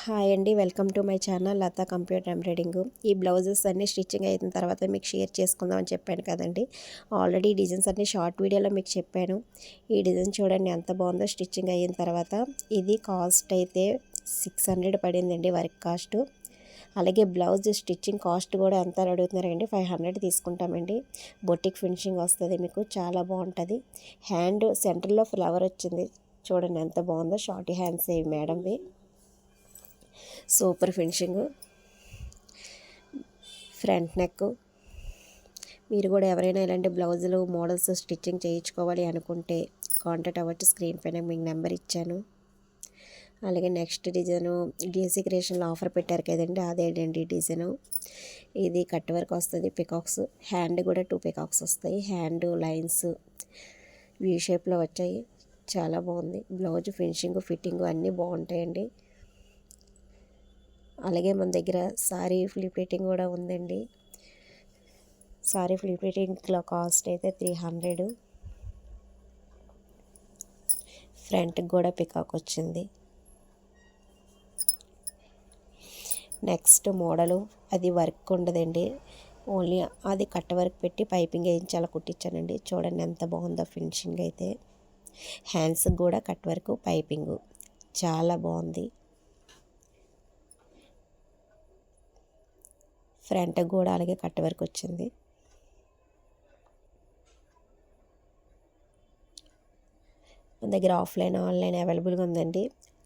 Hi అండి, welcome to my channel Latha computer embroidering. ఈ blouses అన్నీ స్టిచ్చింగ్ అయిన తర్వాత మీకు షేర్ చేసుకుందామని చెప్పాను కదండి. ఆల్రెడీ డిజైన్స్ అన్నీ షార్ట్ వీడియోలో మీకు చెప్పాను. ఈ డిజైన్ చూడండి ఎంత బాగుందో స్టిచ్చింగ్ అయిన తర్వాత. ఇది కాస్ట్ అయితే 600 పడిందండి వర్క్ కాస్ట్. అలాగే బ్లౌజ్ స్టిచ్చింగ్ కాస్ట్ కూడా ఎంత అడుగుతున్నారండి, 500 తీసుకుంటామండి. బొటిక్ ఫినిషింగ్ వస్తుంది, మీకు చాలా బాగుంటుంది. హ్యాండ్ సెంటర్లో ఫ్లవర్ వచ్చింది చూడండి ఎంత బాగుందో. షార్ట్ హ్యాండ్స్ ఇవి మేడంవి, సూపర్ ఫినిషింగ్. Front neck. మీరు కూడా ఎవరైనా ఇలాంటి బ్లౌజులు మోడల్స్ స్టిచ్చింగ్ చేయించుకోవాలి అనుకుంటే కాంటాక్ట్ అవ్వచ్చు. స్క్రీన్ పైన మీకు నెంబర్ ఇచ్చాను. అలాగే నెక్స్ట్ డిజైను డీసీ క్రియేషన్లో ఆఫర్ పెట్టారు కదండి, అదేంటండి డిజైను. ఇది కట్ వర్క్ వస్తుంది, పికాక్స్. హ్యాండ్ కూడా 2 పికాక్స్ వస్తాయి. హ్యాండ్ లైన్స్ వీ షేప్లో వచ్చాయి, చాలా బాగుంది. బ్లౌజ్ ఫినిషింగ్ ఫిట్టింగ్ అన్నీ బాగుంటాయండి. అలాగే మన దగ్గర సారీ ఫ్లిప్పింగ్ కూడా ఉందండి. సారీ ఫ్లిప్పింగ్లో కాస్ట్ అయితే 300. ఫ్రంట్కి కూడా పికాక్ వచ్చింది. నెక్స్ట్ మోడలు అది వర్క్ ఉండదండి, ఓన్లీ అది కట్ వర్క్ పెట్టి పైపింగ్ వేయించి అలా కుట్టించానండి. చూడండి ఎంత బాగుందో ఫినిషింగ్ అయితే. హ్యాండ్స్కి కూడా కట్ వర్క్ పైపింగ్ చాలా బాగుంది. ఫ్రంట్కి కూడా అలాగే కట్ వర్క్ వచ్చింది. మన దగ్గర ఆఫ్లైన్ ఆన్లైన్ అవైలబుల్గా ఉందండి.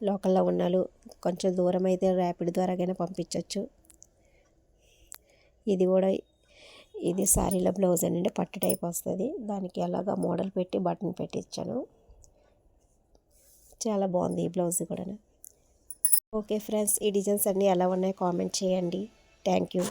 లోకల్లో ఉన్నాళ్ళు కొంచెం దూరం అయితే ర్యాపిడ్ ద్వారాగానే పంపించవచ్చు. ఇది కూడా ఇది శారీలో బ్లౌజ్ అండి, పట్టు టైప్ వస్తుంది. దానికి అలాగా మోడల్ పెట్టి బటన్ పెట్టి ఇచ్చాను. చాలా బాగుంది ఈ బ్లౌజ్ కూడా. ఓకే ఫ్రెండ్స్, ఈ డిజైన్స్ అన్నీ ఎలా ఉన్నాయో కామెంట్ చేయండి. Thank you.